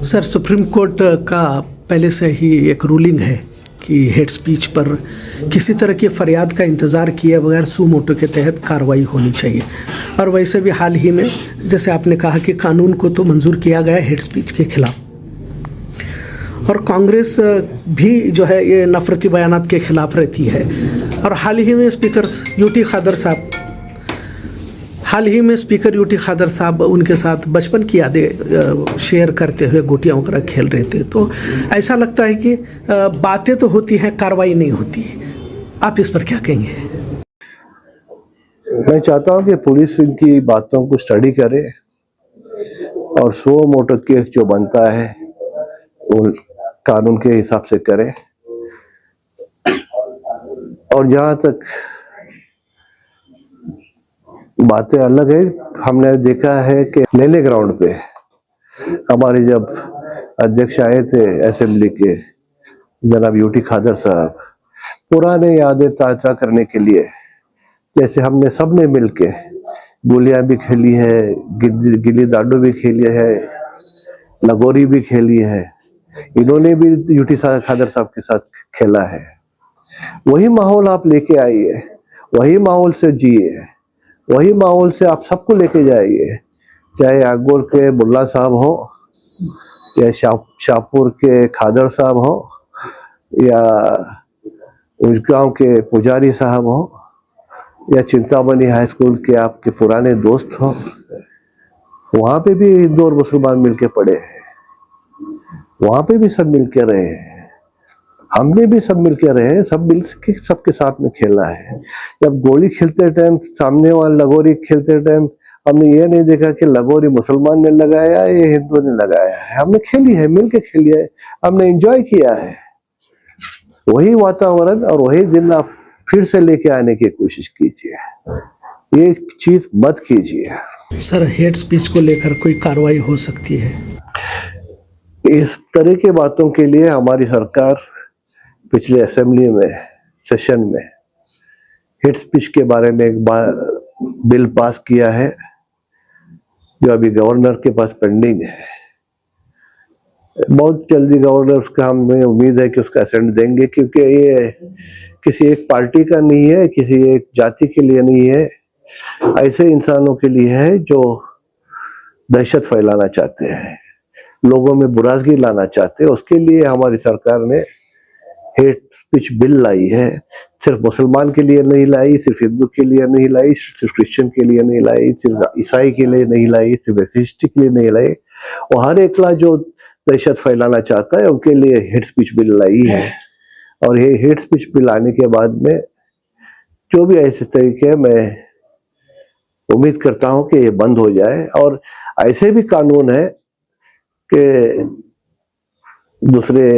Sir, supreme court का पहले से ही एक रूलिंग है कि हेड स्पीच पर किसी तरह की फरियाद का इंतज़ार किए बगैर सू मोटो के तहत कार्रवाई होनी चाहिए। और वैसे भी हाल ही में जैसे आपने कहा कि कानून को तो मंजूर किया गया हेड स्पीच के खिलाफ, और कांग्रेस भी जो है ये नफरती बयानात के खिलाफ रहती है। और हाल ही में स्पीकर यूटी खादर साहब उनके साथ बचपन की यादें शेयर करते हुए गोटियां वगैरह खेल रहे थे। तो ऐसा लगता है कि बातें तो होती हैं, कार्रवाई नहीं होती। आप इस पर क्या कहेंगे? मैं चाहता हूं कि पुलिस इनकी बातों को स्टडी करे और सो मोटो केस जो बनता है वो कानून के हिसाब से करे। और जहां तक बातें अलग है, हमने देखा है कि लेले ग्राउंड पे हमारे जब अध्यक्ष आए थे असेंबली के, जनाब यूटी खादर साहब, पुराने यादें ताज़ा करने के लिए, जैसे हमने सबने मिलके गुलियां भी खेली है, गिल्ली डांडू भी खेली है, लगोरी भी खेली है, इन्होंने भी यूटी खादर साहब के साथ खेला है। वही माहौल आप लेके आइए, वही माहौल से जिए, वही माहौल से आप सबको लेके जाइए, चाहे आगोर के बुल्ला साहब हो या शाहपुर के खादर साहब हो या उजगांव के पुजारी साहब हो या चिंतामणि हाई स्कूल के आपके पुराने दोस्त हो। वहां पे भी हिंदू और मुसलमान मिलके पढ़े हैं, वहां पे भी सब मिलके रहे हैं, हमने भी सब मिलके रहे, सब मिल के सबके साथ में खेला है। जब गोली खेलते टाइम, सामने वाला लगोरी खेलते टाइम, हमने ये नहीं देखा कि लगोरी मुसलमान ने लगाया या हिंदू ने लगाया है। हमने खेली है, मिलके खेली है, हमने एंजॉय किया है। वही वातावरण और वही दिन आप फिर से लेके आने की कोशिश कीजिए, ये चीज मत कीजिए। सर, हेड स्पीच को लेकर कोई कार्रवाई हो सकती है? इस तरह की बातों के लिए हमारी सरकार पिछले असेंबली में सेशन में हेड स्पीच के बारे में एक बिल पास किया है, जो अभी गवर्नर के पास पेंडिंग है। बहुत जल्दी गवर्नर उसका, हमें उम्मीद है कि उसका असेंट देंगे, क्योंकि ये किसी एक पार्टी का नहीं है, किसी एक जाति के लिए नहीं है, ऐसे इंसानों के लिए है जो दहशत फैलाना चाहते हैं, लोगों में बुराजगी लाना चाहते हैं। उसके लिए हमारी सरकार ने हेट स्पीच बिल लाई है। सिर्फ मुसलमान के लिए नहीं लाई, सिर्फ हिंदू के लिए नहीं लाई, सिर्फ क्रिश्चियन के लिए नहीं लाई, सिर्फ ईसाई के लिए नहीं लाई, सिर्फ एथिस्ट के लिए नहीं लाई, और हर एकला जो दहशत फैलाना चाहता है उनके लिए हेट स्पीच बिल लाई है। और ये हेट स्पीच बिल आने के बाद में जो भी ऐसे तरीके, मैं उम्मीद करता हूं कि ये बंद हो जाए। और ऐसे भी कानून है कि दूसरे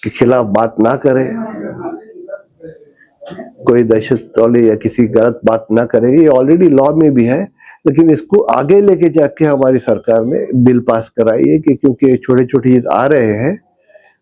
के खिलाफ बात ना करे, कोई दहशत वाली या किसी गलत बात ना करे, ये ऑलरेडी लॉ में भी है। लेकिन इसको आगे लेके जाके हमारी सरकार ने बिल पास कराई है कि क्योंकि छोटे छोटे चीज आ रहे हैं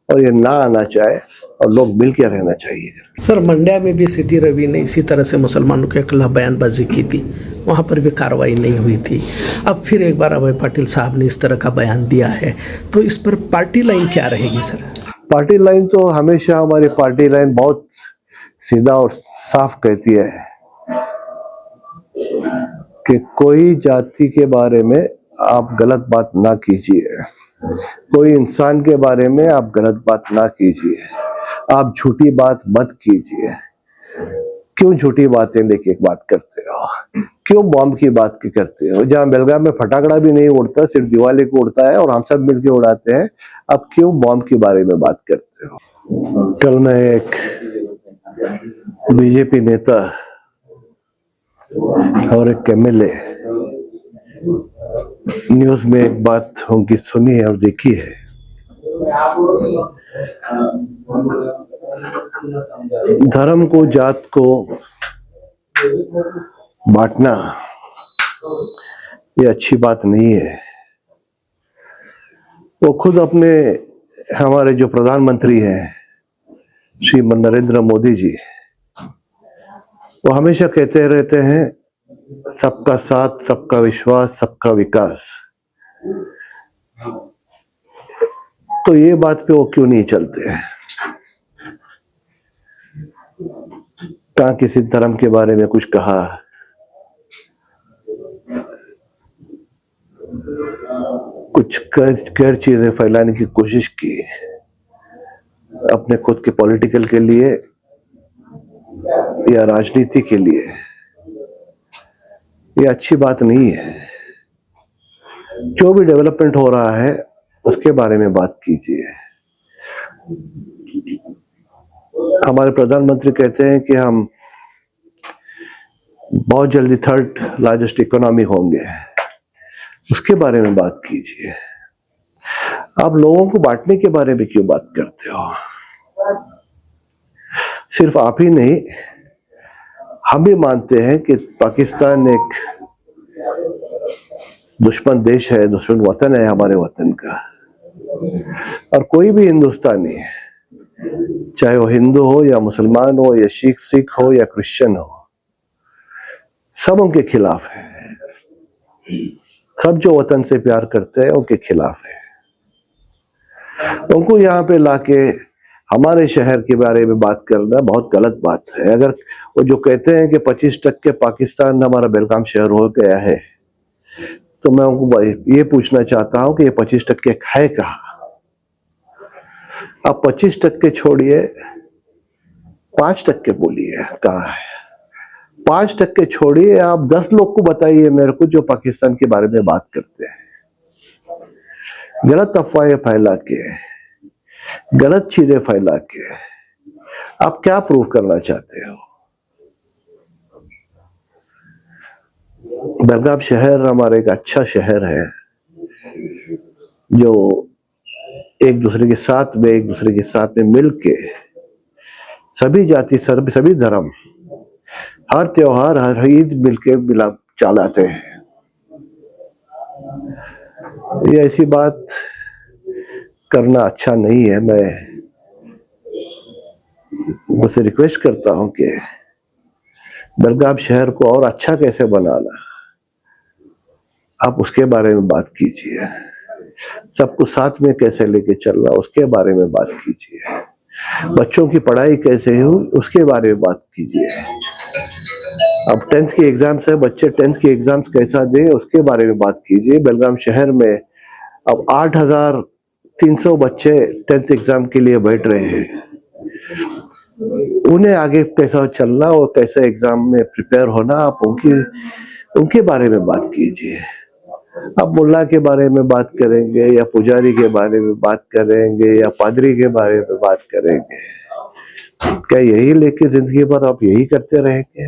और ये ना आना चाहे और लोग मिल के रहना चाहिए। सर, मंड्या में भी सिटी रवि ने इसी तरह से मुसलमानों के खिलाफ बयानबाजी की थी, वहाँ पर भी कार्रवाई नहीं हुई थी। अब फिर एक बार अभय पाटिल साहब ने इस तरह का बयान दिया है, तो इस पर पार्टी लाइन क्या रहेगी सर? पार्टी लाइन तो हमेशा, हमारी पार्टी लाइन बहुत सीधा और साफ कहती है कि कोई जाति के बारे में आप गलत बात ना कीजिए, कोई इंसान के बारे में आप गलत बात ना कीजिए, आप झूठी बात मत कीजिए। क्यों झूठी बातें लेके बात करते हो? क्यों बॉम्ब की बात की करते हो? जहाँ बेलगाम में फटाकड़ा भी नहीं उड़ता, सिर्फ दिवाली को उड़ता है और हम सब मिलके उड़ाते हैं, आप क्यों बॉम्ब के बारे में बात करते हो? कल मैं एक बीजेपी नेता और एक एमएलए न्यूज में एक बात उनकी सुनी है और देखी है। धर्म को, जात को बांटना ये अच्छी बात नहीं है। वो खुद अपने, हमारे जो प्रधानमंत्री हैं श्री नरेंद्र मोदी जी, वो हमेशा कहते रहते हैं सबका साथ, सबका विश्वास, सबका विकास। तो ये बात पे वो क्यों नहीं चलते हैं? कहाँ किसी धर्म के बारे में कुछ कहा, कुछ कर चीजें फैलाने की कोशिश की अपने खुद के पॉलिटिकल के लिए या राजनीति के लिए, ये अच्छी बात नहीं है। जो भी डेवलपमेंट हो रहा है उसके बारे में बात कीजिए। हमारे प्रधानमंत्री कहते हैं कि हम बहुत जल्दी 3rd लार्जेस्ट इकोनॉमी होंगे, उसके बारे में बात कीजिए। आप लोगों को बांटने के बारे में क्यों बात करते हो? सिर्फ आप ही नहीं, हम भी मानते हैं कि पाकिस्तान एक दुश्मन देश है, दुश्मन वतन है हमारे वतन का। और कोई भी हिंदुस्तानी, चाहे वो हिंदू हो या मुसलमान हो या सिख हो या क्रिश्चियन हो, सब उनके खिलाफ है। सब जो वतन से प्यार करते हैं उनके खिलाफ है। उनको यहाँ पे लाके हमारे शहर के बारे में बात करना बहुत गलत बात है। अगर वो जो कहते हैं कि 25% पाकिस्तान हमारा बेलगाम शहर हो गया है, तो मैं उनको ये पूछना चाहता हूं कि ये 25% है कहाँ? आप 25% छोड़िए, 5% बोलिए कहाँ है? 5% छोड़िए, आप 10 लोग को बताइए मेरे को जो पाकिस्तान के बारे में बात करते हैं, गलत अफवाहें फैला के, गलत चीजें फैला के आप क्या प्रूव करना चाहते हो? बेलगाम शहर हमारा एक अच्छा शहर है जो एक दूसरे के साथ में मिलके सभी जाति, सभी धर्म, हर त्योहार, हर ईद मिलके मिला चलाते हैं। ये ऐसी बात करना अच्छा नहीं है। मैं मुझसे रिक्वेस्ट करता हूं कि बेलगाम शहर को और अच्छा कैसे बनाना, आप उसके बारे में बात कीजिए। सबको साथ में कैसे लेके चलना, उसके बारे में बात कीजिए। बच्चों की पढ़ाई कैसे हो, उसके बारे में बात कीजिए। अब 10th की एग्जाम्स है, बच्चे 10th की एग्जाम्स कैसा दें, उसके बारे में बात कीजिए। बेलगाम शहर में अब 8,300 बच्चे 10th एग्जाम के लिए बैठ रहे हैं। उन्हें आगे कैसा चलना और कैसे एग्जाम में प्रिपेयर होना, आप उनके बारे में बात कीजिए। आप मुल्ला के बारे में बात करेंगे या पुजारी के बारे में बात करेंगे या पादरी के बारे में बात करेंगे? क्या यही लेके जिंदगी भर आप यही करते रहेंगे?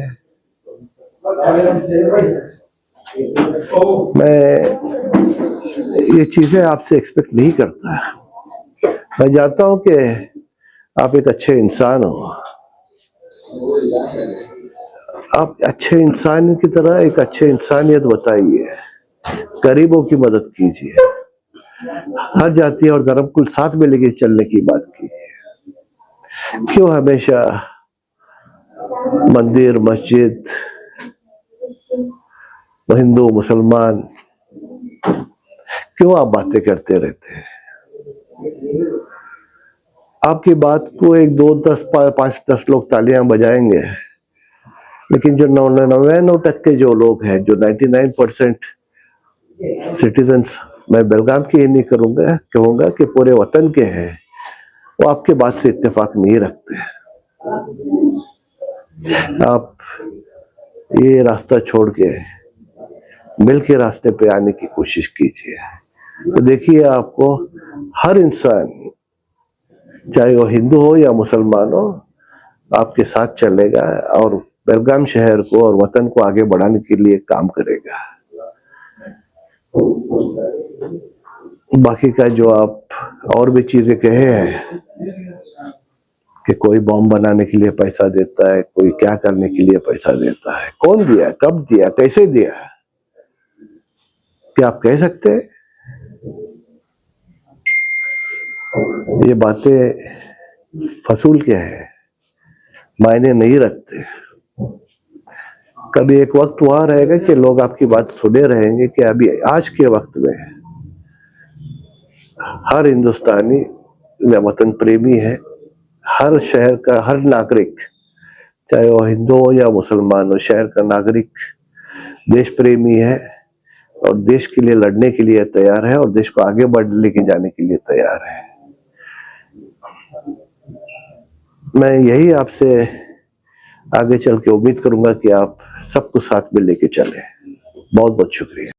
मैं ये चीजें आपसे एक्सपेक्ट नहीं करता। मैं जानता हूं कि आप एक अच्छे इंसान हो। आप अच्छे इंसान की तरह एक अच्छे इंसानियत बताइए, गरीबों की मदद कीजिए, हर जाति और धर्म को साथ में लेके चलने की बात कीजिए। क्यों हमेशा मंदिर, मस्जिद, हिंदू, मुसलमान, क्यों आप बातें करते रहते हैं? आपकी बात को 1, 2, 10, 5, 10 लोग तालियां बजाएंगे, लेकिन जो 99% जो लोग हैं, जो 99% सिटीजन्स, मैं बेलगाम की ही नहीं कहूंगा कि पूरे वतन के हैं, वो आपके बात से इत्तेफाक नहीं रखते। आप ये रास्ता छोड़ के मिल के रास्ते पे आने की कोशिश कीजिए, तो देखिए आपको हर इंसान, चाहे वो हिंदू हो या मुसलमान हो, आपके साथ चलेगा और बेलगाम शहर को और वतन को आगे बढ़ाने के लिए काम करेगा। बाकी का जो आप और भी चीजें कहे हैं कि कोई बॉम्ब बनाने के लिए पैसा देता है, कोई क्या करने के लिए पैसा देता है, कौन दिया, कब दिया, कैसे दिया, क्या आप कह सकते हैं? ये बातें फसूल के हैं, मायने नहीं रखते। कभी एक वक्त वहां रहेगा कि लोग आपकी बात सुने रहेंगे कि अभी आज के वक्त में हर हिंदुस्तानी या वतन प्रेमी है, हर शहर का हर नागरिक, चाहे वो हिंदू हो या मुसलमान हो, शहर का नागरिक देश प्रेमी है और देश के लिए लड़ने के लिए तैयार है और देश को आगे बढ़ लेके जाने के लिए तैयार है। मैं यही आपसे आगे चल के उम्मीद करूंगा कि आप सबको साथ में लेके चलें। बहुत बहुत शुक्रिया।